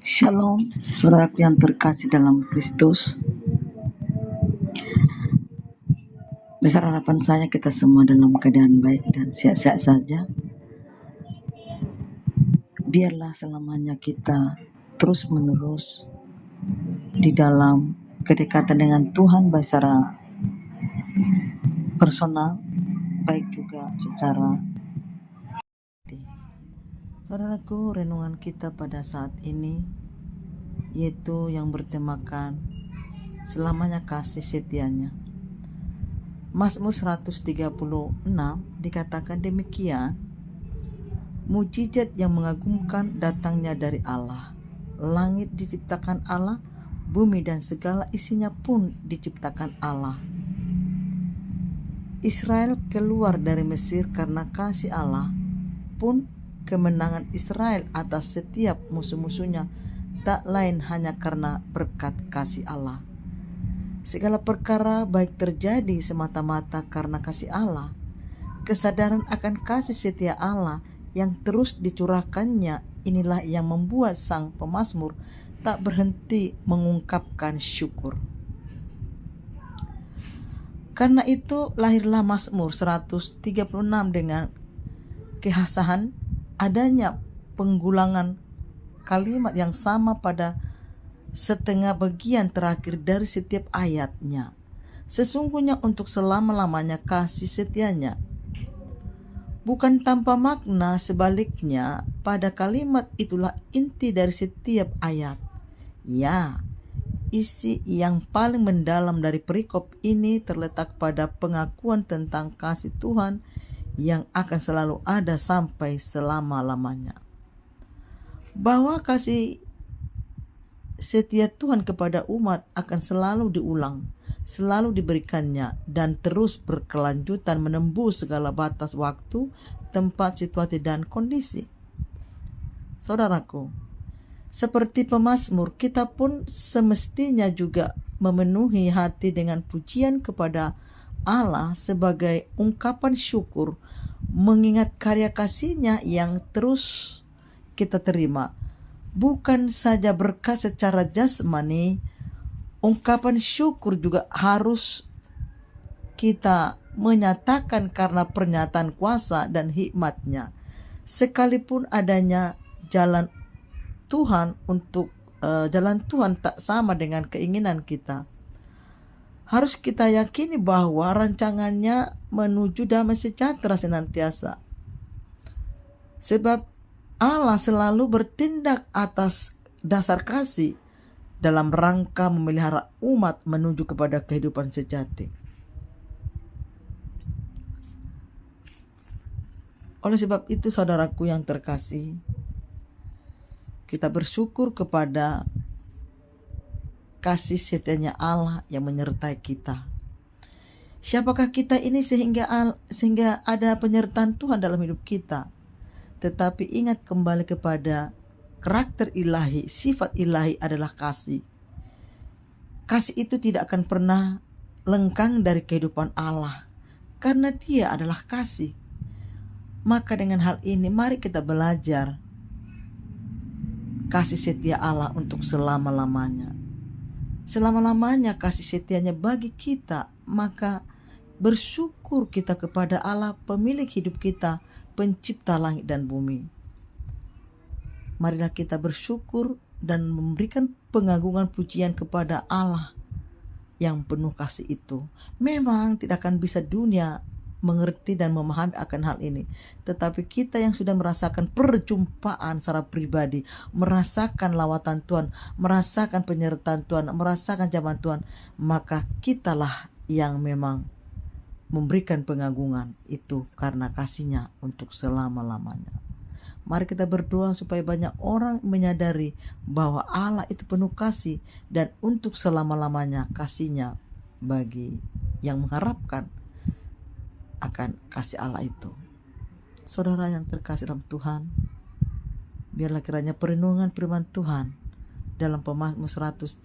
Shalom, saudaraku yang terkasih dalam Kristus. Besar harapan saya kita semua dalam keadaan baik dan sehat-sehat saja. Biarlah selamanya kita terus-menerus di dalam kedekatan dengan Tuhan, baik secara personal, baik juga secara hati. Saudaraku, renungan kita pada saat ini yaitu yang bertemakan selamanya kasih setianya. Mazmur 136 dikatakan demikian, mujizat yang mengagumkan datangnya dari Allah. Langit diciptakan Allah, bumi dan segala isinya pun diciptakan Allah. Israel keluar dari Mesir karena kasih Allah, pun kemenangan Israel atas setiap musuh-musuhnya tak lain hanya karena berkat kasih Allah. Segala perkara baik terjadi semata-mata karena kasih Allah. Kesadaran akan kasih setia Allah yang terus dicurahkannya inilah yang membuat sang pemazmur tak berhenti mengungkapkan syukur. Karena itu lahirlah Mazmur 136 dengan kekhasan adanya penggulangan kalimat yang sama pada setengah bagian terakhir dari setiap ayatnya. Sesungguhnya untuk selama-lamanya kasih setianya. Bukan tanpa makna, sebaliknya pada kalimat itulah inti dari setiap ayat. Ya, isi yang paling mendalam dari perikop ini terletak pada pengakuan tentang kasih Tuhan yang akan selalu ada sampai selama-lamanya. Bahwa kasih setia Tuhan kepada umat akan selalu diulang, selalu diberikannya, dan terus berkelanjutan menembus segala batas waktu, tempat, situasi, dan kondisi. Saudaraku, seperti pemazmur, kita pun semestinya juga memenuhi hati dengan pujian kepada Allah sebagai ungkapan syukur, mengingat karya kasih-Nya yang terus kita terima. Bukan saja berkat secara jasmani, ungkapan syukur juga harus kita menyatakan karena pernyataan kuasa dan hikmat-Nya. Sekalipun adanya jalan Tuhan tak sama dengan keinginan kita. Harus kita yakini bahwa rancangannya menuju damai sejahtera senantiasa. Sebab Allah selalu bertindak atas dasar kasih dalam rangka memelihara umat menuju kepada kehidupan sejati. Oleh sebab itu, saudaraku yang terkasih, kita bersyukur kepada kasih setianya Allah yang menyertai kita. Siapakah kita ini sehingga ada penyertaan Tuhan dalam hidup kita? Tetapi ingat kembali kepada karakter ilahi, sifat ilahi adalah kasih. Kasih itu tidak akan pernah lengkang dari kehidupan Allah, karena Dia adalah kasih. Maka dengan hal ini mari kita belajar kasih setia Allah untuk selama-lamanya. Selama-lamanya kasih setianya bagi kita, maka bersyukur kita kepada Allah, pemilik hidup kita, pencipta langit dan bumi. Marilah kita bersyukur dan memberikan pengagungan pujian kepada Allah yang penuh kasih itu. Memang tidak akan bisa dunia mengerti dan memahami akan hal ini, tetapi kita yang sudah merasakan perjumpaan secara pribadi, merasakan lawatan Tuhan, merasakan penyertaan Tuhan, merasakan zaman Tuhan, maka kitalah yang memang memberikan pengagungan itu karena kasih-Nya untuk selama-lamanya. Mari kita berdoa supaya banyak orang menyadari bahwa Allah itu penuh kasih dan untuk selama-lamanya kasih-Nya bagi yang mengharapkan akan kasih Allah itu. Saudara yang terkasih dalam Tuhan, biarlah kiranya perenungan firman Tuhan dalam Mazmur 136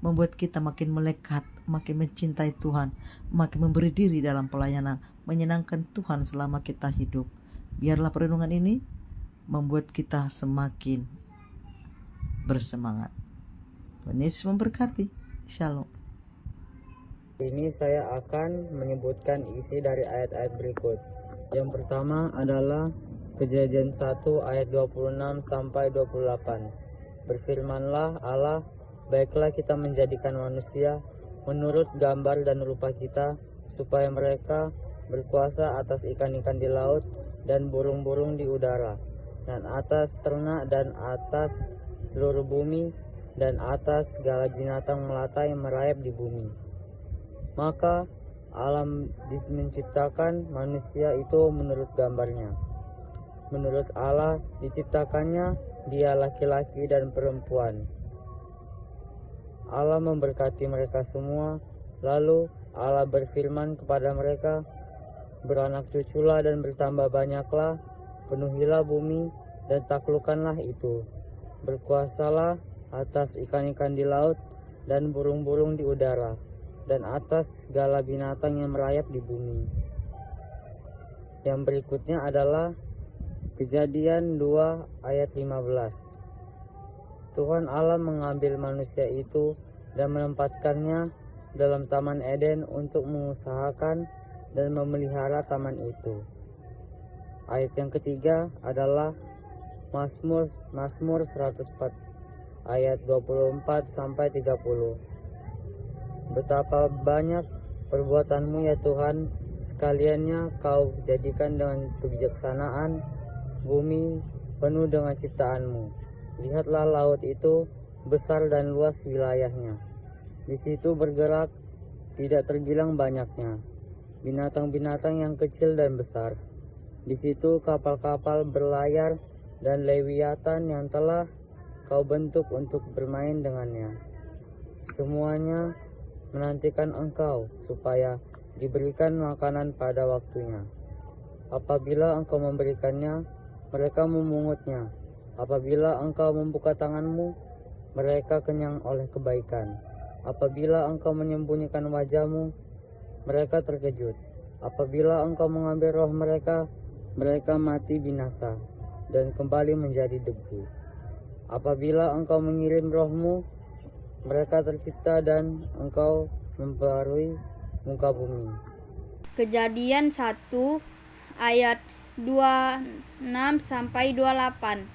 membuat kita makin melekat, makin mencintai Tuhan, makin memberi diri dalam pelayanan, menyenangkan Tuhan selama kita hidup. Biarlah perenungan ini membuat kita semakin bersemangat. Tuhan Yesus memberkati. Shalom. Ini saya akan menyebutkan isi dari ayat-ayat berikut. Yang pertama adalah Kejadian 1 ayat 26 sampai 28. Berfirmanlah Allah, baiklah kita menjadikan manusia menurut gambar dan rupa kita, supaya mereka berkuasa atas ikan-ikan di laut dan burung-burung di udara, dan atas ternak dan atas seluruh bumi, dan atas segala binatang melata yang merayap di bumi. Maka alam menciptakan manusia itu menurut gambarnya. Menurut Allah diciptakannya dia laki-laki dan perempuan. Allah memberkati mereka semua. Lalu Allah berfirman kepada mereka, beranak cuculah dan bertambah banyaklah, penuhilah bumi dan taklukkanlah itu. Berkuasalah atas ikan-ikan di laut dan burung-burung di udara, dan atas segala binatang yang merayap di bumi. Yang berikutnya adalah Kejadian 2 ayat 15. Tuhan Allah mengambil manusia itu dan menempatkannya dalam Taman Eden untuk mengusahakan dan memelihara taman itu. Ayat yang ketiga adalah Mazmur 104 ayat 24 sampai 30. Betapa banyak perbuatanmu ya Tuhan, sekaliannya kau jadikan dengan kebijaksanaan, bumi penuh dengan ciptaanmu. Lihatlah laut itu besar dan luas wilayahnya. Di situ bergerak tidak terbilang banyaknya binatang-binatang yang kecil dan besar. Di situ kapal-kapal berlayar dan lewiatan yang telah kau bentuk untuk bermain dengannya. Semuanya menantikan engkau supaya diberikan makanan pada waktunya. Apabila engkau memberikannya, mereka memungutnya. Apabila engkau membuka tanganmu, mereka kenyang oleh kebaikan. Apabila engkau menyembunyikan wajahmu, mereka terkejut. Apabila engkau mengambil roh mereka, mereka mati binasa dan kembali menjadi debu. Apabila engkau mengirim rohmu, mereka tercipta dan engkau memperbarui muka bumi. Kejadian 1 ayat 26 sampai 28.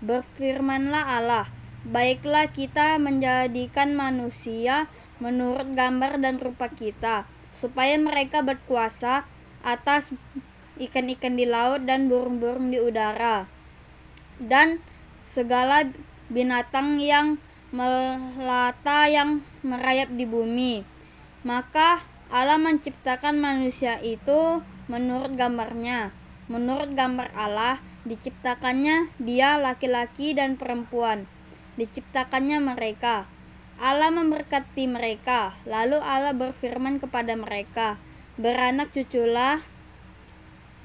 Berfirmanlah Allah, baiklah kita menjadikan manusia menurut gambar dan rupa kita, supaya mereka berkuasa atas ikan-ikan di laut dan burung-burung di udara, dan segala binatang yang melata yang merayap di bumi. Maka Allah menciptakan manusia itu menurut gambarnya. Menurut gambar Allah diciptakannya dia laki-laki dan perempuan. Diciptakannya mereka. Allah memberkati mereka. Lalu Allah berfirman kepada mereka, beranak cuculah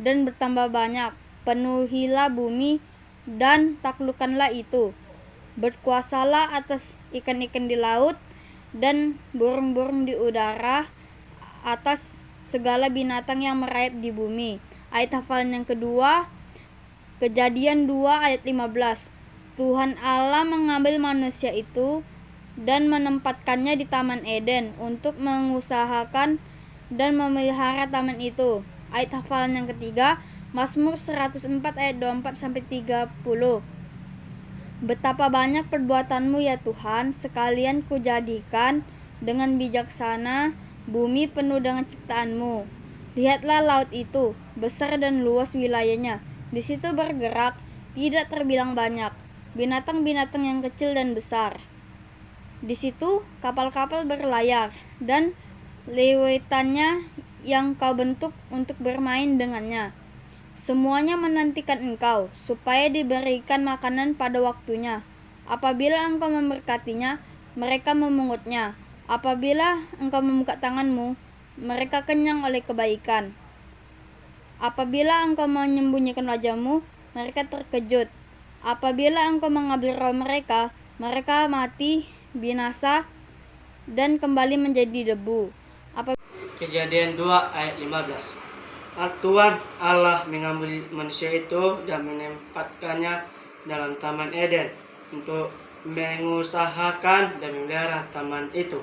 dan bertambah banyak. Penuhilah bumi dan taklukkanlah itu. Berkuasalah atas ikan-ikan di laut dan burung-burung di udara, atas segala binatang yang merayap di bumi. Ayat hafalan yang kedua, Kejadian 2 ayat 15. Tuhan Allah mengambil manusia itu dan menempatkannya di Taman Eden untuk mengusahakan dan memelihara taman itu. Ayat hafalan yang ketiga, Mazmur 104 ayat 24 sampai 30. Betapa banyak perbuatanmu ya Tuhan, sekalian kujadikan dengan bijaksana, bumi penuh dengan ciptaanmu. Lihatlah laut itu, besar dan luas wilayahnya. Di situ bergerak, tidak terbilang banyak, binatang-binatang yang kecil dan besar. Di situ kapal-kapal berlayar, dan lewitannya yang kau bentuk untuk bermain dengannya. Semuanya menantikan engkau, supaya diberikan makanan pada waktunya. Apabila engkau memberkatinya, mereka memungutnya. Apabila engkau membuka tanganmu, mereka kenyang oleh kebaikan. Apabila engkau menyembunyikan wajahmu, mereka terkejut. Apabila engkau mengambil roh mereka, mereka mati binasa dan kembali menjadi debu. Kejadian 2 ayat 15. Tuhan Allah mengambil manusia itu dan menempatkannya dalam Taman Eden untuk mengusahakan dan memelihara taman itu.